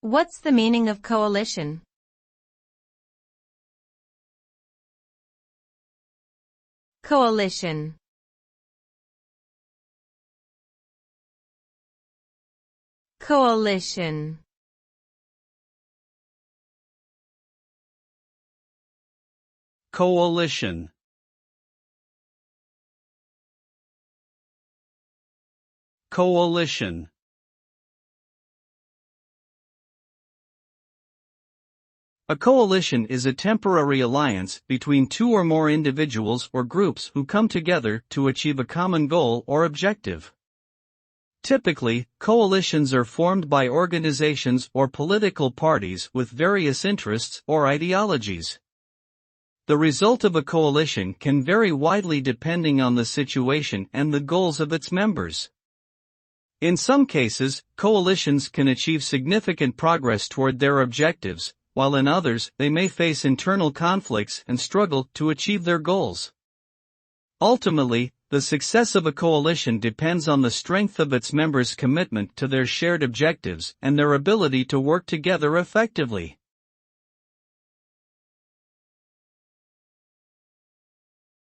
What's the meaning of coalition? Coalition. Coalition. Coalition. Coalition. A coalition is a temporary alliance between two or more individuals or groups who come together to achieve a common goal or objective. Typically, coalitions are formed by organizations or political parties with various interests or ideologies. The result of a coalition can vary widely depending on the situation and the goals of its members. In some cases, coalitions can achieve significant progress toward their objectives, while in others, they may face internal conflicts and struggle to achieve their goals. Ultimately, the success of a coalition depends on the strength of its members' commitment to their shared objectives and their ability to work together effectively.